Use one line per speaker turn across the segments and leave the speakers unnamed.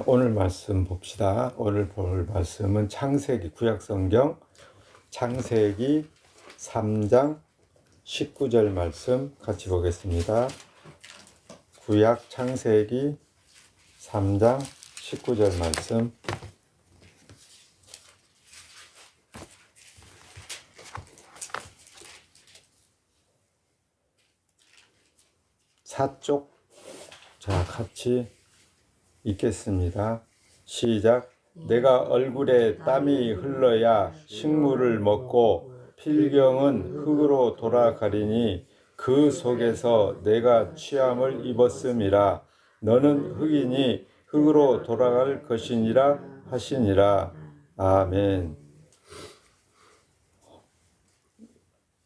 오늘 말씀 봅시다. 오늘 볼 말씀은 창세기 구약성경 창세기 3장 19절 말씀 같이 보겠습니다. 구약 창세기 3장 19절 말씀. 사쪽. 자, 같이 읽겠습니다. 시작. 내가 얼굴에 땀이 흘러야 식물을 먹고 필경은 흙으로 돌아가리니 그 속에서 내가 취함을 입었음이라. 너는 흙이니 흙으로 돌아갈 것이니라 하시니라. 아멘.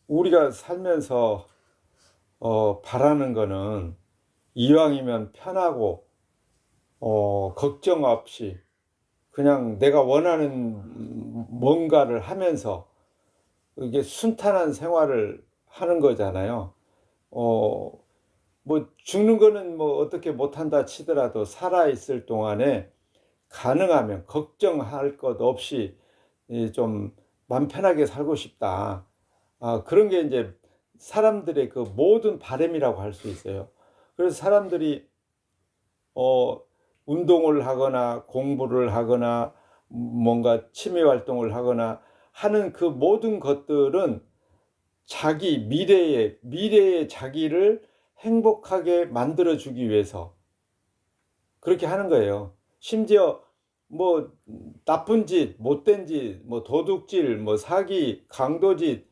우리가 살면서 바라는 거는 이왕이면 편하고 걱정 없이 그냥 내가 원하는 뭔가를 하면서 이게 순탄한 생활을 하는 거잖아요. 뭐 죽는 거는 뭐 어떻게 못한다 치더라도 살아있을 동안에 가능하면 걱정할 것 없이 좀 맘 편하게 살고 싶다. 그런 게 이제 사람들의 그 모든 바람이라고 할 수 있어요. 그래서 사람들이 운동을 하거나 공부를 하거나 뭔가 취미 활동을 하거나 하는 그 모든 것들은 자기 미래의 자기를 행복하게 만들어주기 위해서 그렇게 하는 거예요. 심지어 뭐 나쁜 짓, 못된 짓, 뭐 도둑질, 뭐 사기, 강도짓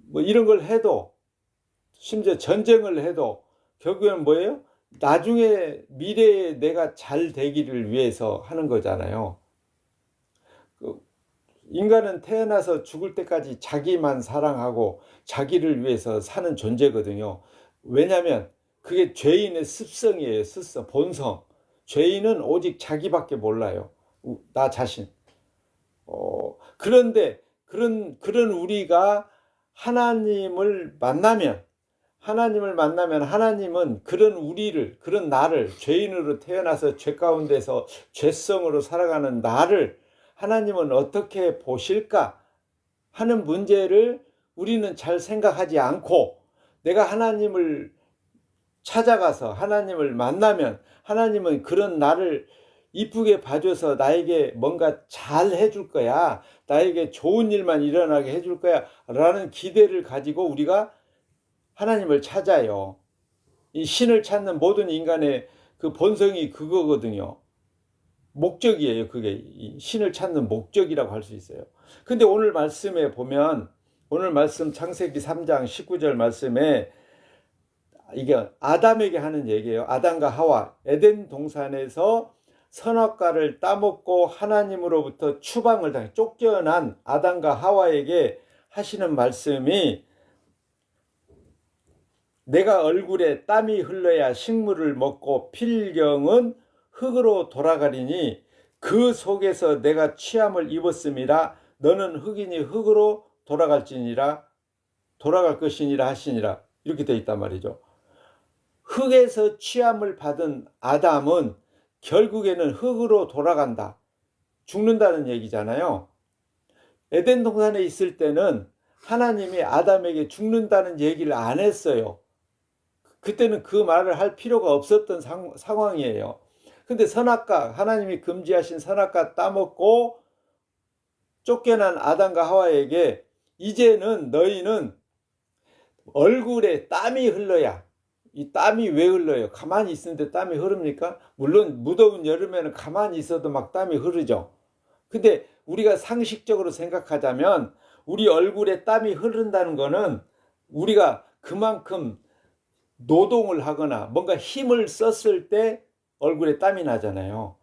뭐 이런 걸 해도, 심지어 전쟁을 해도 결국엔 뭐예요? 나중에 미래에 내가 잘 되기를 위해서 하는 거잖아요. 인간은 태어나서 죽을 때까지 자기만 사랑하고 자기를 위해서 사는 존재거든요. 왜냐하면 그게 죄인의 습성이에요. 습성, 본성. 죄인은 오직 자기밖에 몰라요. 나 자신. 그런데 그런 우리가 하나님을 만나면 하나님은 그런 나를, 죄인으로 태어나서 죄 가운데서 죄성으로 살아가는 나를 하나님은 어떻게 보실까 하는 문제를 우리는 잘 생각하지 않고, 내가 하나님을 찾아가서 하나님을 만나면 하나님은 그런 나를 이쁘게 봐줘서 나에게 뭔가 잘 해줄 거야, 나에게 좋은 일만 일어나게 해줄 거야 라는 기대를 가지고 우리가 하나님을 찾아요. 이 신을 찾는 모든 인간의 그 본성이 그거거든요. 목적이에요. 그게 이 신을 찾는 목적이라고 할 수 있어요. 근데 오늘 말씀에 보면, 오늘 말씀 창세기 3장 19절 말씀에 이게 아담에게 하는 얘기예요. 아담과 하와, 에덴 동산에서 선악과를 따먹고 하나님으로부터 추방을 당해 쫓겨난 아담과 하와에게 하시는 말씀이, 내가 얼굴에 땀이 흘러야 식물을 먹고 필경은 흙으로 돌아가리니 그 속에서 내가 취함을 입었음이라. 너는 흙이니 흙으로 돌아갈 것이니라 하시니라. 이렇게 되어 있단 말이죠. 흙에서 취함을 받은 아담은 결국에는 흙으로 돌아간다, 죽는다는 얘기잖아요. 에덴 동산에 있을 때는 하나님이 아담에게 죽는다는 얘기를 안 했어요. 그때는 그 말을 할 필요가 없었던 상황이에요. 근데 선악과, 하나님이 금지하신 선악과 따먹고 쫓겨난 아담과 하와에게 이제는 너희는 얼굴에 땀이 흘러야, 이 땀이 왜 흘러요? 가만히 있는데 땀이 흐릅니까? 물론 무더운 여름에는 가만히 있어도 막 땀이 흐르죠. 근데 우리가 상식적으로 생각하자면 우리 얼굴에 땀이 흐른다는 거는 우리가 그만큼 노동을 하거나 뭔가 힘을 썼을 때 얼굴에 땀이 나잖아요.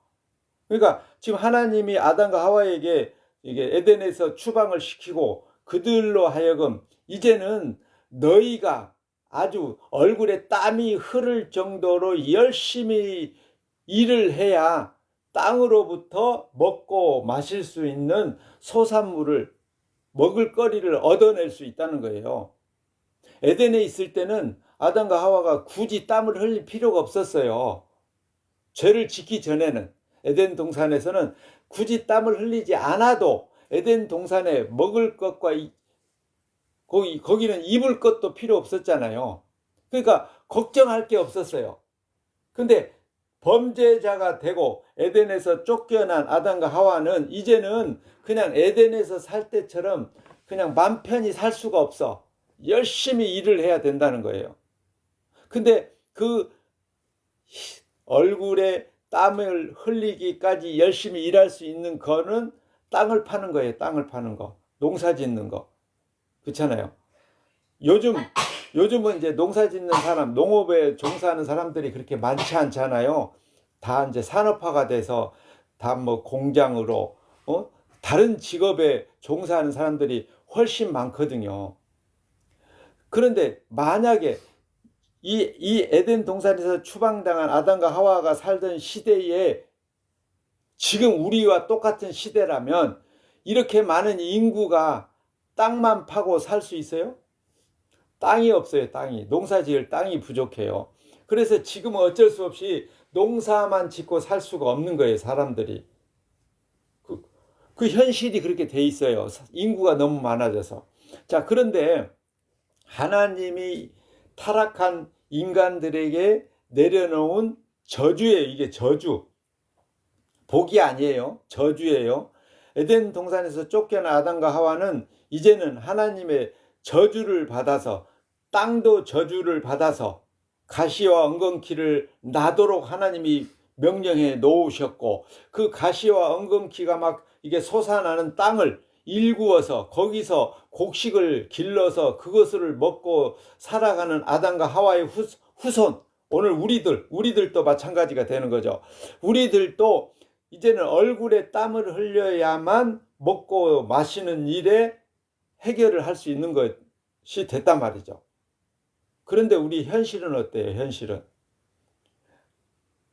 그러니까 지금 하나님이 아담과 하와에게 이게 에덴에서 추방을 시키고 그들로 하여금 이제는 너희가 아주 얼굴에 땀이 흐를 정도로 열심히 일을 해야 땅으로부터 먹고 마실 수 있는 소산물을, 먹을거리를 얻어낼 수 있다는 거예요. 에덴에 있을 때는 아담과 하와가 굳이 땀을 흘릴 필요가 없었어요. 죄를 짓기 전에는 에덴 동산에서는 굳이 땀을 흘리지 않아도 에덴 동산에 먹을 것과 거기는 입을 것도 필요 없었잖아요. 그러니까 걱정할 게 없었어요. 근데 범죄자가 되고 에덴에서 쫓겨난 아담과 하와는 이제는 그냥 에덴에서 살 때처럼 그냥 맘 편히 살 수가 없어. 열심히 일을 해야 된다는 거예요. 근데 그 얼굴에 땀을 흘리기까지 열심히 일할 수 있는 거는 땅을 파는 거예요. 땅을 파는 거. 농사 짓는 거. 그렇잖아요. 요즘은 이제 농사 짓는 사람, 농업에 종사하는 사람들이 그렇게 많지 않잖아요. 다 이제 산업화가 돼서 다 뭐 공장으로, 다른 직업에 종사하는 사람들이 훨씬 많거든요. 그런데 만약에 이 에덴 동산에서 추방당한 아담과 하와가 살던 시대에 지금 우리와 똑같은 시대라면 이렇게 많은 인구가 땅만 파고 살 수 있어요? 땅이 없어요. 땅이. 농사 지을 땅이 부족해요. 그래서 지금은 어쩔 수 없이 농사만 짓고 살 수가 없는 거예요. 사람들이. 그 현실이 그렇게 돼 있어요. 인구가 너무 많아져서. 자, 그런데 하나님이 타락한 인간들에게 내려놓은 저주예요. 이게 저주. 복이 아니에요. 저주예요. 에덴 동산에서 쫓겨난 아담과 하와는 이제는 하나님의 저주를 받아서, 땅도 저주를 받아서 가시와 엉겅퀴를 나도록 하나님이 명령해 놓으셨고, 그 가시와 엉겅퀴가 막 이게 솟아나는 땅을 일구어서 거기서 곡식을 길러서 그것을 먹고 살아가는 아담과 하와의 후손, 오늘 우리들도 마찬가지가 되는 거죠. 우리들도 이제는 얼굴에 땀을 흘려야만 먹고 마시는 일에 해결을 할 수 있는 것이 됐단 말이죠. 그런데 우리 현실은 어때요? 현실은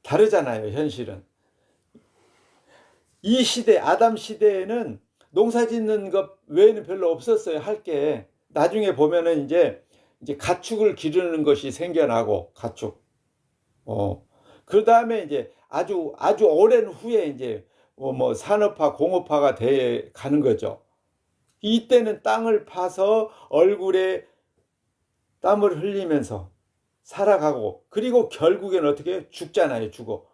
다르잖아요. 현실은 이 시대, 아담 시대에는 농사 짓는 것 외에는 별로 없었어요. 할 게. 나중에 보면은 이제 가축을 기르는 것이 생겨나고, 가축. 그 다음에 이제 아주 오랜 후에 이제 뭐 산업화, 공업화가 돼 가는 거죠. 이때는 땅을 파서 얼굴에 땀을 흘리면서 살아가고, 그리고 결국에는 어떻게 죽잖아요. 죽어.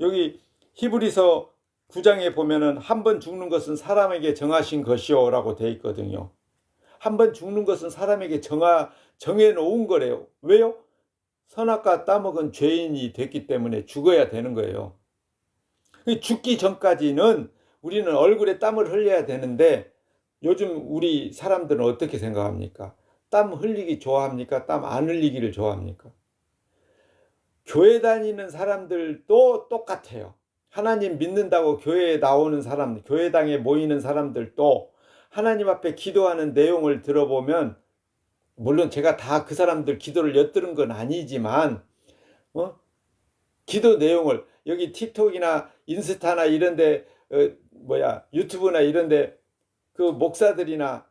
여기 히브리서 9장에 보면은 한 번 죽는 것은 사람에게 정하신 것이요 라고 되어 있거든요. 한 번 죽는 것은 사람에게 정해 놓은 거래요. 왜요? 선악과 따먹은 죄인이 됐기 때문에 죽어야 되는 거예요. 죽기 전까지는 우리는 얼굴에 땀을 흘려야 되는데, 요즘 우리 사람들은 어떻게 생각합니까? 땀 흘리기 좋아합니까? 땀 안 흘리기를 좋아합니까? 교회 다니는 사람들도 똑같아요. 하나님 믿는다고 교회에 나오는 사람, 교회당에 모이는 사람들도 하나님 앞에 기도하는 내용을 들어보면, 물론 제가 다 그 사람들 기도를 엿들은 건 아니지만, 기도 내용을 여기 틱톡이나 인스타나 이런데, 유튜브나 이런데 그 목사들이나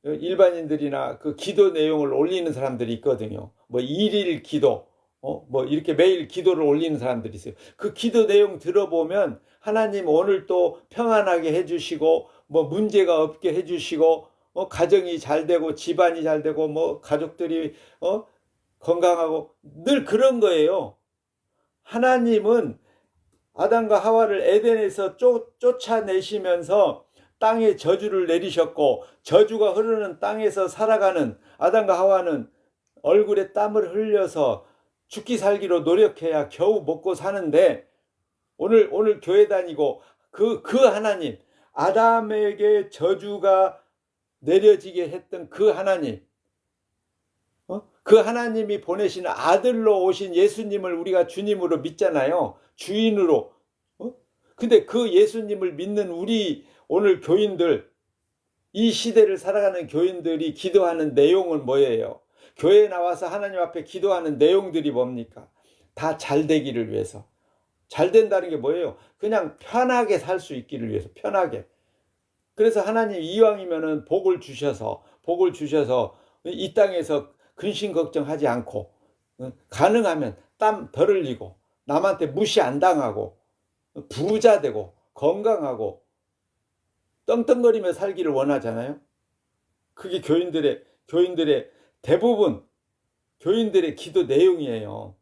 일반인들이나 그 기도 내용을 올리는 사람들이 있거든요. 뭐 일일 기도, 뭐 이렇게 매일 기도를 올리는 사람들이 있어요. 그 기도 내용 들어보면 하나님 오늘 또 평안하게 해주시고, 뭐 문제가 없게 해주시고, 가정이 잘 되고, 집안이 잘 되고, 뭐 가족들이 건강하고, 늘 그런 거예요. 하나님은 아담과 하와를 에덴에서 쫓아내시면서 땅에 저주를 내리셨고, 저주가 흐르는 땅에서 살아가는 아담과 하와는 얼굴에 땀을 흘려서 죽기 살기로 노력해야 겨우 먹고 사는데, 오늘 교회 다니고 그 하나님, 아담에게 저주가 내려지게 했던 그 하나님, 그 하나님이 보내신 아들로 오신 예수님을 우리가 주님으로 믿잖아요. 주인으로. 근데 그 예수님을 믿는 우리 오늘 교인들, 이 시대를 살아가는 교인들이 기도하는 내용은 뭐예요? 교회에 나와서 하나님 앞에 기도하는 내용들이 뭡니까? 다 잘 되기를 위해서. 잘 된다는 게 뭐예요? 그냥 편하게 살 수 있기를 위해서. 편하게. 그래서 하나님 이왕이면은 복을 주셔서 이 땅에서 근심 걱정하지 않고, 가능하면 땀 덜 흘리고, 남한테 무시 안 당하고 부자 되고 건강하고 떵떵거리며 살기를 원하잖아요. 그게 교인들의 대부분 교인들의 기도 내용이에요.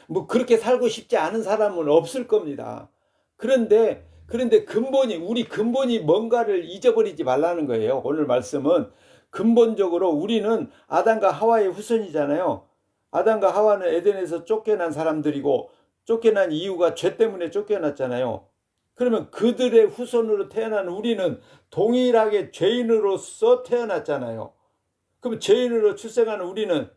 뭐 그렇게 살고 싶지 않은 사람은 없을 겁니다. 그런데 우리 근본이 뭔가를 잊어버리지 말라는 거예요. 오늘 말씀은 근본적으로 우리는 아담과 하와의 후손이잖아요. 아담과 하와는 에덴에서 쫓겨난 사람들이고 쫓겨난 이유가 죄 때문에 쫓겨났잖아요. 그러면 그들의 후손으로 태어난 우리는 동일하게 죄인으로서 태어났잖아요. 그럼 죄인으로 출생한 우리는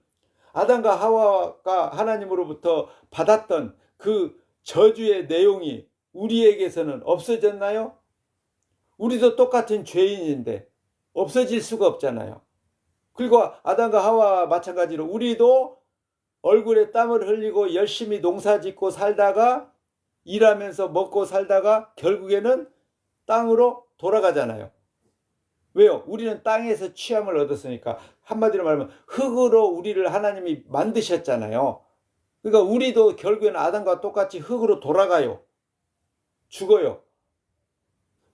아담과 하와가 하나님으로부터 받았던 그 저주의 내용이 우리에게서는 없어졌나요? 우리도 똑같은 죄인인데 없어질 수가 없잖아요. 그리고 아담과 하와와 마찬가지로 우리도 얼굴에 땀을 흘리고 열심히 농사짓고 살다가 일하면서 먹고 살다가 결국에는 땅으로 돌아가잖아요. 왜요? 우리는 땅에서 취함을 얻었으니까. 한마디로 말하면 흙으로 우리를 하나님이 만드셨잖아요. 그러니까 우리도 결국에는 아담과 똑같이 흙으로 돌아가요. 죽어요.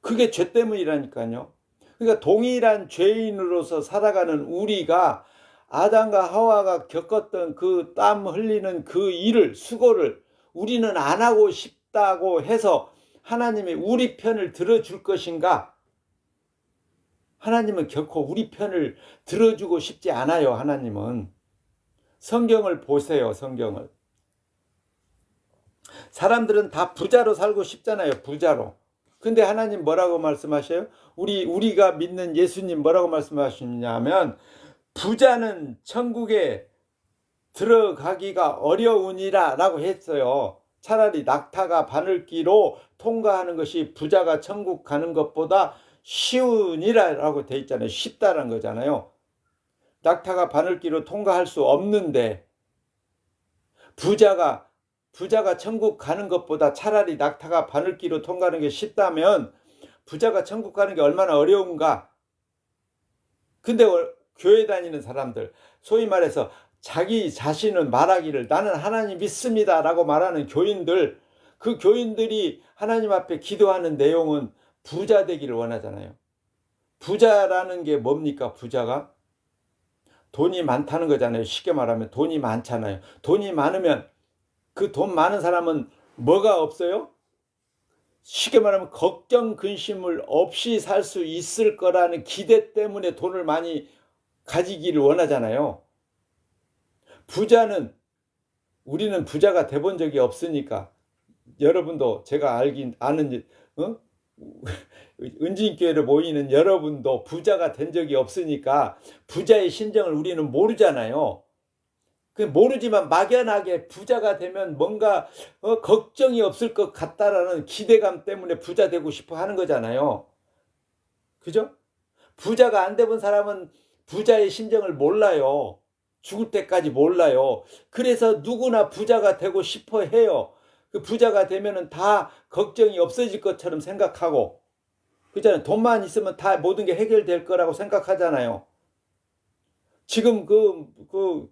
그게 죄 때문이라니까요. 그러니까 동일한 죄인으로서 살아가는 우리가 아담과 하와가 겪었던 그 땀 흘리는 그 일을, 수고를 우리는 안 하고 싶다고 해서 하나님이 우리 편을 들어줄 것인가? 하나님은 결코 우리 편을 들어주고 싶지 않아요. 하나님은. 성경을 보세요. 성경을. 사람들은 다 부자로 살고 싶잖아요. 부자로. 근데 하나님 뭐라고 말씀하셔요? 우리가 믿는 예수님 뭐라고 말씀하시냐면 부자는 천국에 들어가기가 어려우니라 라고 했어요. 차라리 낙타가 바늘기로 통과하는 것이 부자가 천국 가는 것보다 쉬우니라 라고 돼 있잖아요. 쉽다는 거잖아요. 낙타가 바늘기로 통과할 수 없는데 부자가 천국 가는 것보다 차라리 낙타가 바늘기로 통과하는 게 쉽다면 부자가 천국 가는 게 얼마나 어려운가. 근데 교회 다니는 사람들, 소위 말해서 자기 자신은 말하기를 나는 하나님 믿습니다 라고 말하는 교인들, 그 교인들이 하나님 앞에 기도하는 내용은 부자 되기를 원하잖아요. 부자라는 게 뭡니까? 부자가 돈이 많다는 거잖아요. 쉽게 말하면 돈이 많잖아요. 돈이 많으면 그 돈 많은 사람은 뭐가 없어요? 쉽게 말하면 걱정 근심을 없이 살 수 있을 거라는 기대 때문에 돈을 많이 가지기를 원하잖아요. 우리는 부자가 돼본 적이 없으니까 여러분도 제가 아는 은진교회를 모이는 여러분도 부자가 된 적이 없으니까 부자의 심정을 우리는 모르잖아요. 모르지만 막연하게 부자가 되면 뭔가 걱정이 없을 것 같다라는 기대감 때문에 부자 되고 싶어 하는 거잖아요. 그죠? 부자가 안 돼본 사람은 부자의 심정을 몰라요. 죽을 때까지 몰라요. 그래서 누구나 부자가 되고 싶어 해요. 그 부자가 되면은 다 걱정이 없어질 것처럼 생각하고, 그잖아요. 돈만 있으면 다 모든 게 해결될 거라고 생각하잖아요. 지금 그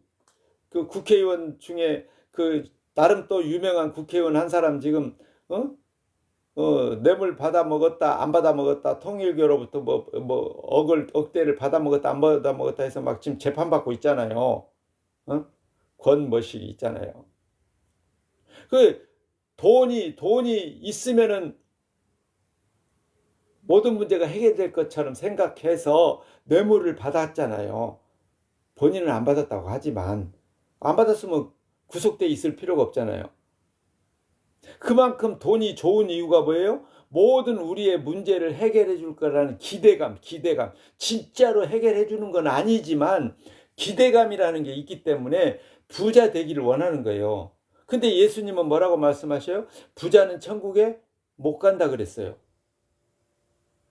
국회의원 중에 나름 또 유명한 국회의원 한 사람 지금 뇌물 받아 먹었다 안 받아 먹었다 통일교로부터 억대를 받아 먹었다 안 받아 먹었다 해서 막 지금 재판받고 있잖아요. 권머식이 있잖아요. 돈이 있으면은 모든 문제가 해결될 것처럼 생각해서 뇌물을 받았잖아요. 본인은 안 받았다고 하지만 안 받았으면 구속돼 있을 필요가 없잖아요. 그만큼 돈이 좋은 이유가 뭐예요? 모든 우리의 문제를 해결해 줄 거라는 기대감. 진짜로 해결해 주는 건 아니지만 기대감이라는 게 있기 때문에 부자 되기를 원하는 거예요. 근데 예수님은 뭐라고 말씀하셔요? 부자는 천국에 못 간다 그랬어요.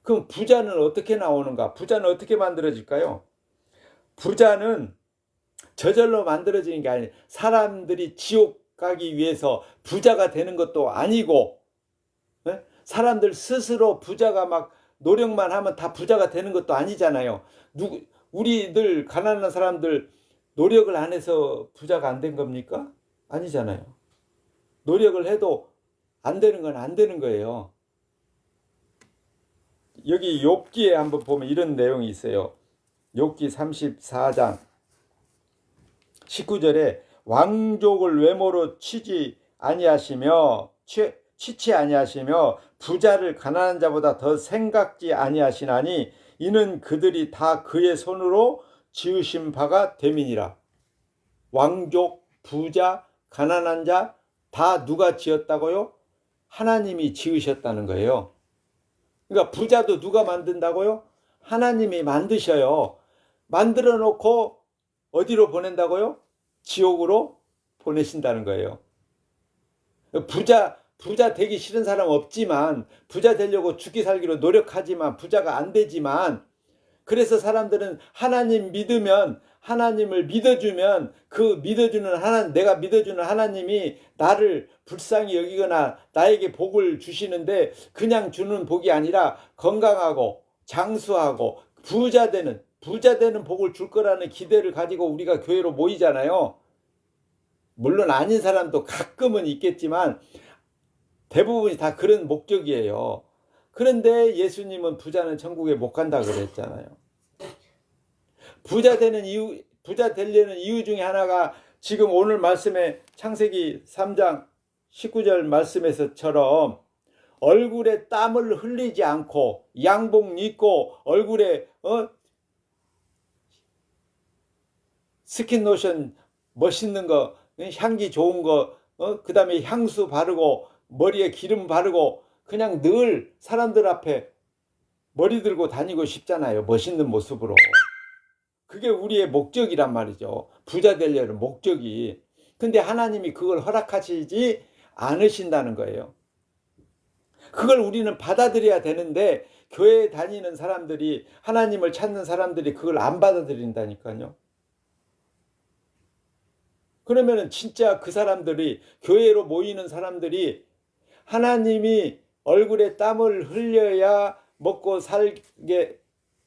그럼 부자는 어떻게 나오는가? 부자는 어떻게 만들어질까요? 부자는 저절로 만들어지는 게 아니에요. 사람들이 지옥 가기 위해서 부자가 되는 것도 아니고, 사람들 스스로 부자가 막 노력만 하면 다 부자가 되는 것도 아니잖아요. 우리들 가난한 사람들 노력을 안 해서 부자가 안 된 겁니까? 아니잖아요. 노력을 해도 안 되는 건 안 되는 거예요. 여기 욥기에 한번 보면 이런 내용이 있어요. 욥기 34장 19절에 왕족을 외모로 치지 아니하시며 부자를 가난한 자보다 더 생각지 아니하시나니 이는 그들이 다 그의 손으로 지으신 바가 됨이니라. 왕족, 부자, 가난한 자 다 누가 지었다고요? 하나님이 지으셨다는 거예요. 그러니까 부자도 누가 만든다고요? 하나님이 만드셔요. 만들어 놓고 어디로 보낸다고요? 지옥으로 보내신다는 거예요. 부자 되기 싫은 사람 없지만, 부자 되려고 죽기 살기로 노력하지만 부자가 안 되지만, 그래서 사람들은 하나님 믿으면, 하나님을 믿어주면 그 믿어주는 하나님, 내가 믿어주는 하나님이 나를 불쌍히 여기거나 나에게 복을 주시는데 그냥 주는 복이 아니라 건강하고 장수하고 부자 되는 복을 줄 거라는 기대를 가지고 우리가 교회로 모이잖아요. 물론 아닌 사람도 가끔은 있겠지만 대부분이 다 그런 목적이에요. 그런데 예수님은 부자는 천국에 못 간다 그랬잖아요. 부자 되려는 이유 중에 하나가 지금 오늘 말씀에 창세기 3장 19절 말씀에서처럼 얼굴에 땀을 흘리지 않고 양복 입고 얼굴에 스킨로션 멋있는 거, 향기 좋은 거, 그 다음에 향수 바르고 머리에 기름 바르고 그냥 늘 사람들 앞에 머리 들고 다니고 싶잖아요. 멋있는 모습으로. 그게 우리의 목적이란 말이죠. 부자 되려는 목적이. 근데 하나님이 그걸 허락하시지 않으신다는 거예요. 그걸 우리는 받아들여야 되는데 교회에 다니는 사람들이, 하나님을 찾는 사람들이 그걸 안 받아들인다니까요. 그러면은 진짜 그 사람들이, 교회로 모이는 사람들이 하나님이 얼굴에 땀을 흘려야 먹고 살게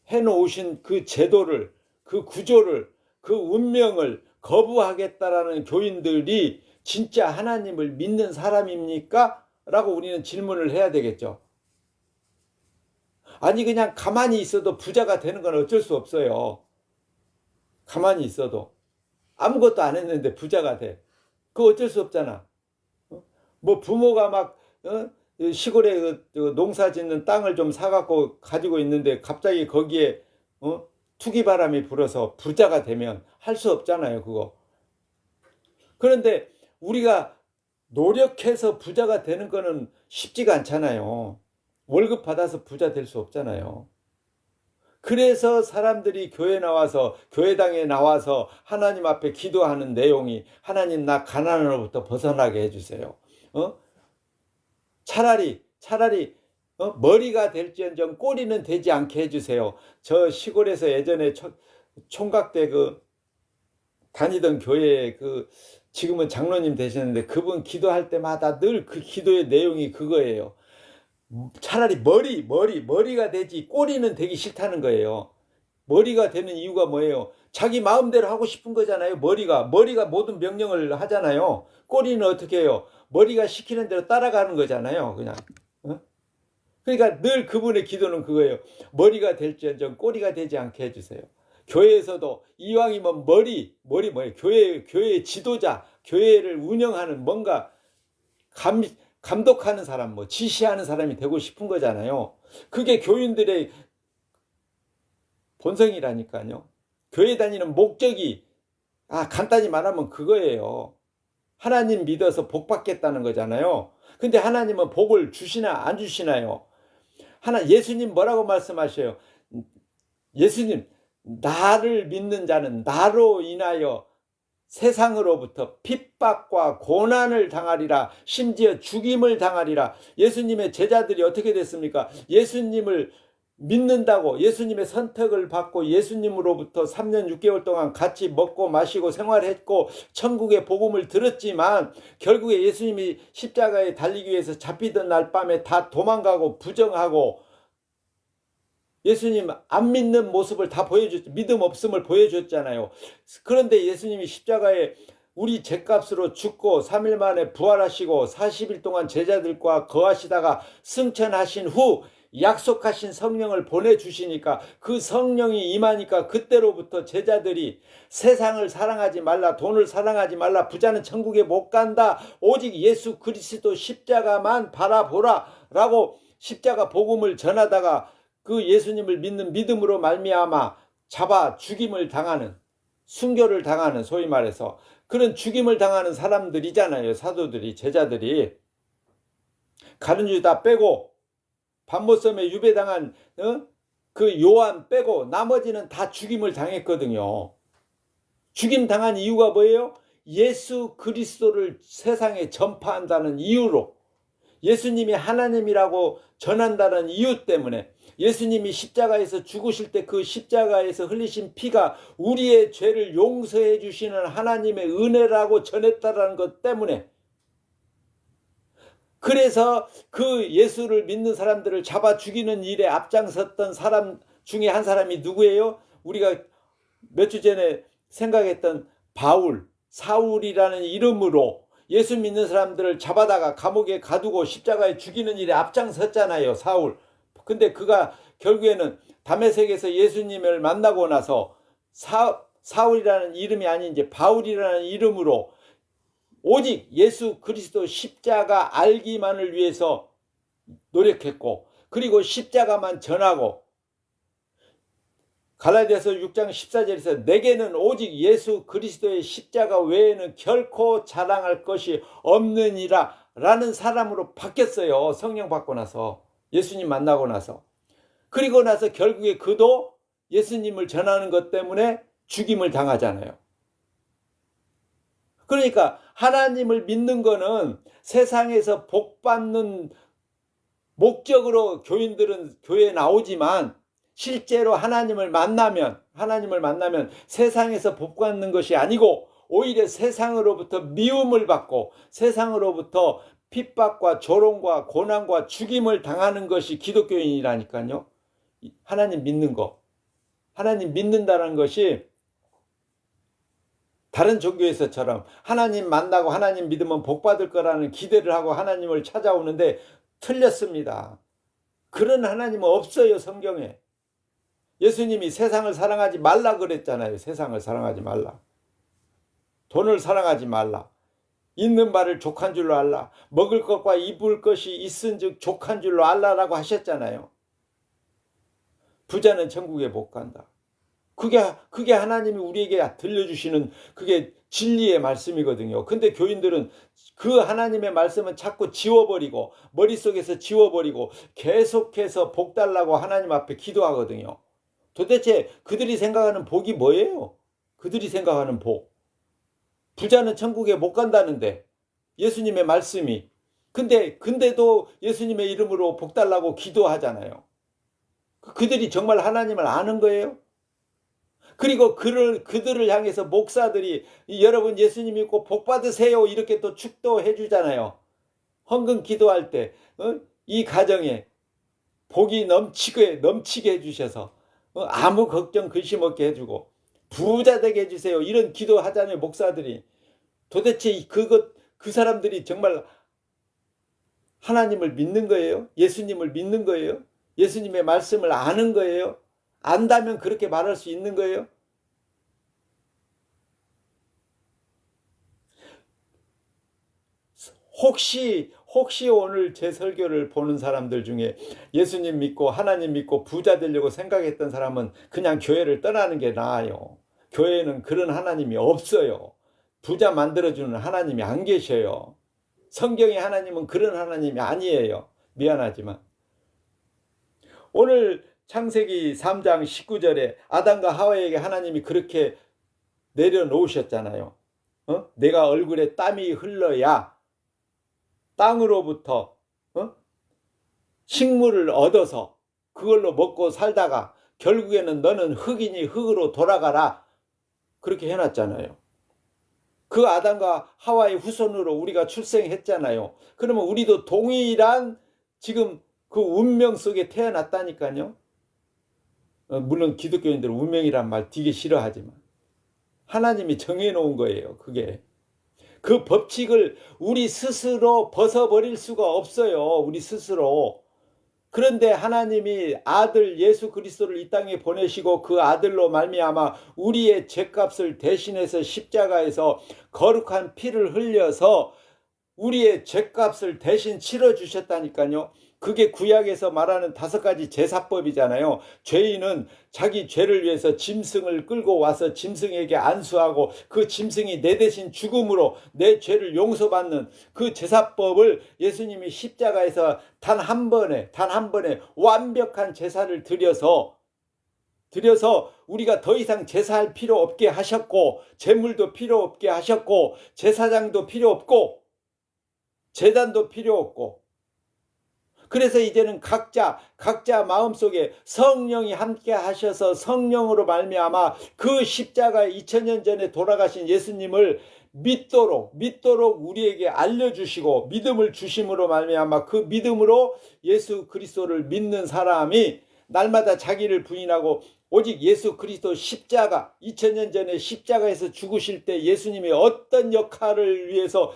해놓으신 그 제도를, 그 구조를, 그 운명을 거부하겠다라는 교인들이 진짜 하나님을 믿는 사람입니까? 라고 우리는 질문을 해야 되겠죠. 아니 그냥 가만히 있어도 부자가 되는 건 어쩔 수 없어요. 가만히 있어도 아무것도 안 했는데 부자가 돼. 그거 어쩔 수 없잖아. 뭐 부모가 막 시골에 농사 짓는 땅을 좀 사갖고 가지고 있는데 갑자기 거기에 투기바람이 불어서 부자가 되면 할 수 없잖아요, 그거. 그런데 우리가 노력해서 부자가 되는 거는 쉽지가 않잖아요. 월급 받아서 부자 될 수 없잖아요. 그래서 사람들이 교회당에 나와서 하나님 앞에 기도하는 내용이, 하나님 나 가난으로부터 벗어나게 해주세요. 차라리 머리가 될지언정 꼬리는 되지 않게 해주세요. 저 시골에서 예전에 총각 때 다니던 교회에 지금은 장로님 되셨는데 그분 기도할 때마다 늘 그 기도의 내용이 그거예요. 차라리 머리가 되지 꼬리는 되기 싫다는 거예요. 머리가 되는 이유가 뭐예요? 자기 마음대로 하고 싶은 거잖아요. 머리가 모든 명령을 하잖아요. 꼬리는 어떻게 해요? 머리가 시키는 대로 따라가는 거잖아요. 그냥. 그러니까 늘 그분의 기도는 그거예요. 머리가 될지언정 꼬리가 되지 않게 해주세요. 교회에서도 이왕이면 머리 뭐예요? 교회의 지도자, 교회를 운영하는 뭔가 감독하는 사람, 지시하는 사람이 되고 싶은 거잖아요. 그게 교인들의 본성이라니까요. 교회 다니는 목적이 간단히 말하면 그거예요. 하나님 믿어서 복 받겠다는 거잖아요. 근데 하나님은 복을 주시나 안 주시나요? 예수님 뭐라고 말씀하셔요? 예수님, 나를 믿는 자는 나로 인하여 세상으로부터 핍박과 고난을 당하리라, 심지어 죽임을 당하리라. 예수님의 제자들이 어떻게 됐습니까? 예수님을 믿는다고, 예수님의 선택을 받고 예수님으로부터 3년 6개월 동안 같이 먹고 마시고 생활했고 천국의 복음을 들었지만 결국에 예수님이 십자가에 달리기 위해서 잡히던 날 밤에 다 도망가고 부정하고 예수님 안 믿는 모습을 다 보여줬죠. 믿음 없음을 보여줬잖아요. 그런데 예수님이 십자가에 우리 죗값으로 죽고 3일 만에 부활하시고 40일 동안 제자들과 거하시다가 승천하신 후 약속하신 성령을 보내주시니까 그 성령이 임하니까 그때로부터 제자들이 세상을 사랑하지 말라, 돈을 사랑하지 말라, 부자는 천국에 못 간다, 오직 예수 그리스도 십자가만 바라보라 라고 십자가 복음을 전하다가 그 예수님을 믿는 믿음으로 말미암아 잡아 죽임을 당하는, 순교를 당하는, 소위 말해서 그런 죽임을 당하는 사람들이잖아요. 사도들이, 제자들이. 가룟 유다 빼고 밤모섬에 유배당한 그 요한 빼고 나머지는 다 죽임을 당했거든요. 죽임 당한 이유가 뭐예요? 예수 그리스도를 세상에 전파한다는 이유로, 예수님이 하나님이라고 전한다는 이유 때문에, 예수님이 십자가에서 죽으실 때 그 십자가에서 흘리신 피가 우리의 죄를 용서해 주시는 하나님의 은혜라고 전했다는 것 때문에, 그래서 그 예수를 믿는 사람들을 잡아 죽이는 일에 앞장섰던 사람 중에 한 사람이 누구예요? 우리가 몇 주 전에 생각했던 바울, 사울이라는 이름으로 예수 믿는 사람들을 잡아다가 감옥에 가두고 십자가에 죽이는 일에 앞장섰잖아요. 사울. 근데 그가 결국에는 다메섹에서 예수님을 만나고 나서 사울이라는 이름이 아닌 이제 바울이라는 이름으로 오직 예수 그리스도 십자가 알기만을 위해서 노력했고, 그리고 십자가만 전하고, 갈라디아서 6장 14절에서 내게는 오직 예수 그리스도의 십자가 외에는 결코 자랑할 것이 없느니라 라는 사람으로 바뀌었어요. 성령 받고 나서, 예수님 만나고 나서. 그리고 나서 결국에 그도 예수님을 전하는 것 때문에 죽임을 당하잖아요. 그러니까 하나님을 믿는 거는 세상에서 복받는 목적으로 교인들은 교회에 나오지만, 실제로 하나님을 만나면 세상에서 복받는 것이 아니고 오히려 세상으로부터 미움을 받고 세상으로부터 핍박과 조롱과 고난과 죽임을 당하는 것이 기독교인이라니까요. 하나님 믿는 거, 하나님 믿는다는 것이 다른 종교에서처럼 하나님 만나고 하나님 믿으면 복 받을 거라는 기대를 하고 하나님을 찾아오는데 틀렸습니다. 그런 하나님은 없어요. 성경에. 예수님이 세상을 사랑하지 말라 그랬잖아요. 세상을 사랑하지 말라. 돈을 사랑하지 말라. 있는 바를 족한 줄로 알라. 먹을 것과 입을 것이 있은즉 족한 줄로 알라라고 하셨잖아요. 부자는 천국에 못 간다. 그게 하나님이 우리에게 들려주시는 그게 진리의 말씀이거든요. 근데 교인들은 그 하나님의 말씀은 자꾸 지워버리고 머릿속에서 지워버리고 계속해서 복 달라고 하나님 앞에 기도하거든요. 도대체 그들이 생각하는 복이 뭐예요? 그들이 생각하는 복. 부자는 천국에 못 간다는데 예수님의 말씀이. 근데도 예수님의 이름으로 복 달라고 기도하잖아요. 그들이 정말 하나님을 아는 거예요? 그리고 그들을 향해서 목사들이 여러분 예수님 믿고 복 받으세요 이렇게 또 축도해 주잖아요. 헌금 기도할 때 이 가정에 복이 넘치게 해주셔서 아무 걱정 근심 없게 해주고 부자 되게 해주세요 이런 기도하잖아요. 목사들이. 도대체 그 사람들이 정말 하나님을 믿는 거예요? 예수님을 믿는 거예요? 예수님의 말씀을 아는 거예요? 안다면 그렇게 말할 수 있는 거예요? 혹시 오늘 제 설교를 보는 사람들 중에 예수님 믿고 하나님 믿고 부자 되려고 생각했던 사람은 그냥 교회를 떠나는 게 나아요. 교회에는 그런 하나님이 없어요. 부자 만들어주는 하나님이 안 계셔요. 성경의 하나님은 그런 하나님이 아니에요. 미안하지만. 오늘 창세기 3장 19절에 아담과 하와에게 하나님이 그렇게 내려놓으셨잖아요. 내가 얼굴에 땀이 흘러야 땅으로부터 식물을 얻어서 그걸로 먹고 살다가 결국에는 너는 흙이니 흙으로 돌아가라 그렇게 해놨잖아요. 그 아담과 하와의 후손으로 우리가 출생했잖아요. 그러면 우리도 동일한 지금 그 운명 속에 태어났다니까요. 물론 기독교인들은 운명이란 말 되게 싫어하지만 하나님이 정해놓은 거예요. 그게 그 법칙을 우리 스스로 벗어버릴 수가 없어요. 우리 스스로. 그런데 하나님이 아들 예수 그리스도를 이 땅에 보내시고 그 아들로 말미암아 우리의 죄값을 대신해서 십자가에서 거룩한 피를 흘려서 우리의 죄값을 대신 치러주셨다니까요. 그게 구약에서 말하는 5가지 제사법이잖아요. 죄인은 자기 죄를 위해서 짐승을 끌고 와서 짐승에게 안수하고 그 짐승이 내 대신 죽음으로 내 죄를 용서받는 그 제사법을 예수님이 십자가에서 단 한 번에 완벽한 제사를 드려서 우리가 더 이상 제사할 필요 없게 하셨고, 제물도 필요 없게 하셨고, 제사장도 필요 없고, 제단도 필요 없고, 그래서 이제는 각자 마음속에 성령이 함께 하셔서 성령으로 말미암아 그 십자가에 2000년 전에 돌아가신 예수님을 믿도록 우리에게 알려주시고 믿음을 주심으로 말미암아 그 믿음으로 예수 그리스도를 믿는 사람이 날마다 자기를 부인하고 오직 예수 그리스도 십자가, 2000년 전에 십자가에서 죽으실 때 예수님이 어떤 역할을 위해서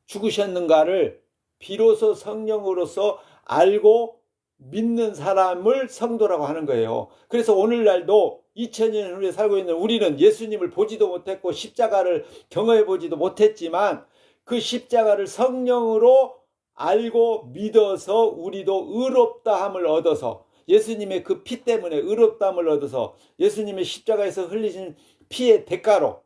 죽으셨는가를 비로소 성령으로서 알고 믿는 사람을 성도라고 하는 거예요. 그래서 오늘날도 2000년 후에 살고 있는 우리는 예수님을 보지도 못했고 십자가를 경험해 보지도 못했지만 그 십자가를 성령으로 알고 믿어서 우리도 의롭다함을 얻어서, 예수님의 그 피 때문에 의롭다함을 얻어서 예수님의 십자가에서 흘리신 피의 대가로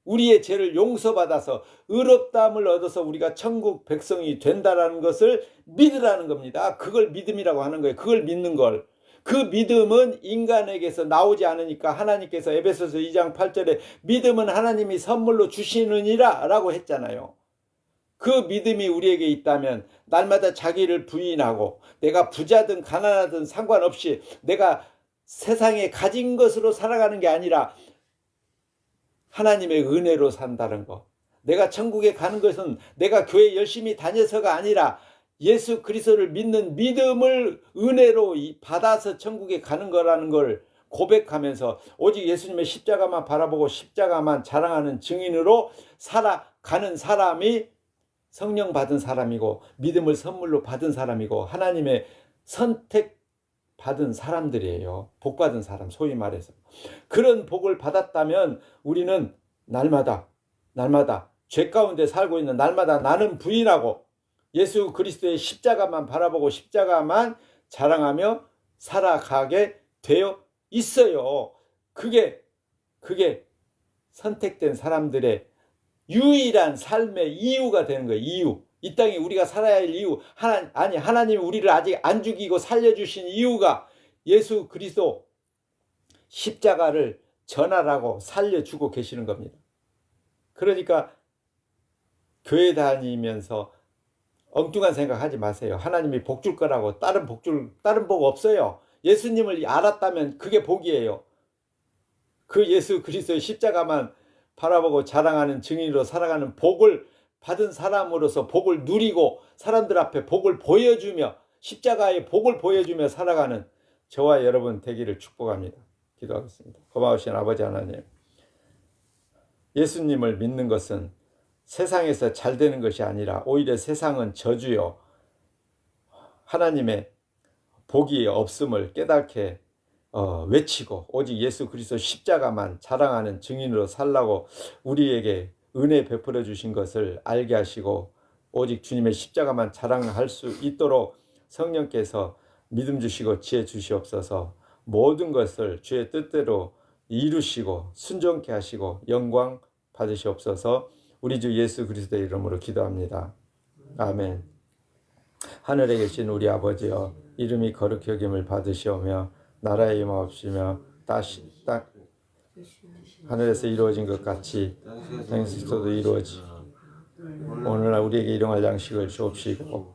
우리의 죄를 용서받아서 의롭다함을 얻어서 우리가 천국 백성이 된다라는 것을 믿으라는 겁니다. 그걸 믿음이라고 하는 거예요. 그걸 믿는 걸. 그 믿음은 인간에게서 나오지 않으니까 하나님께서 에베소서 2장 8절에 믿음은 하나님이 선물로 주시느니라 라고 했잖아요. 그 믿음이 우리에게 있다면 날마다 자기를 부인하고 내가 부자든 가난하든 상관없이 내가 세상에 가진 것으로 살아가는 게 아니라 하나님의 은혜로 산다는 거. 내가 천국에 가는 것은 내가 교회 열심히 다녀서가 아니라 예수 그리스도를 믿는 믿음을 은혜로 받아서 천국에 가는 거라는 걸 고백하면서 오직 예수님의 십자가만 바라보고 십자가만 자랑하는 증인으로 살아가는 사람이 성령 받은 사람이고 믿음을 선물로 받은 사람이고 하나님의 선택받은 사람들이에요. 복 받은 사람, 소위 말해서. 그런 복을 받았다면 우리는 날마다 죄 가운데 살고 있는 날마다 나는 부인하고 예수 그리스도의 십자가만 바라보고 십자가만 자랑하며 살아가게 되어 있어요. 그게 선택된 사람들의 유일한 삶의 이유가 되는 거예요. 이유. 이 땅에 우리가 살아야 할 이유. 하나님이 우리를 아직 안 죽이고 살려주신 이유가 예수 그리스도 십자가를 전하라고 살려주고 계시는 겁니다. 그러니까 교회 다니면서 엉뚱한 생각하지 마세요. 하나님이 복 줄 거라고 다른 복 없어요. 예수님을 알았다면 그게 복이에요. 그 예수 그리스도의 십자가만 바라보고 자랑하는 증인으로 살아가는 복을 받은 사람으로서 복을 누리고 사람들 앞에 복을 보여주며 십자가의 복을 보여주며 살아가는 저와 여러분 되기를 축복합니다. 기도하겠습니다. 고마우신 아버지 하나님, 예수님을 믿는 것은 세상에서 잘 되는 것이 아니라 오히려 세상은 저주요 하나님의 복이 없음을 깨닫게 외치고 오직 예수 그리스도 십자가만 자랑하는 증인으로 살라고 우리에게 은혜 베풀어 주신 것을 알게 하시고 오직 주님의 십자가만 자랑할 수 있도록 성령께서 믿음 주시고 지혜 주시옵소서. 모든 것을 주의 뜻대로 이루시고 순종케 하시고 영광 받으시옵소서. 우리 주 예수 그리스도의 이름으로 기도합니다. 아멘. 하늘에 계신 우리 아버지여, 이름이 거룩히 여김을 받으시오며 나라의 임하옵시며 땅 하늘에서 이루어진 것 같이 땅에서도 이루어지. 오늘날 우리에게 일용할 양식을 주옵시고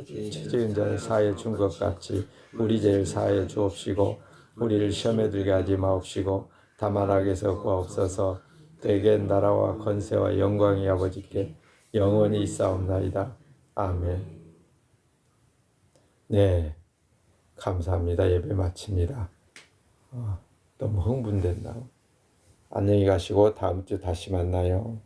죄지은 자를 사하여 준 것 같이 우리 죄를 사하여 주옵시고 우리를 시험에 들게 하지 마옵시고 다만 악에서 구하옵소서. 대개 나라와 권세와 영광이 아버지께 영원히 있사옵나이다. 아멘. 네, 감사합니다. 예배 마칩니다. 너무 흥분됐나? 안녕히 가시고 다음 주 다시 만나요.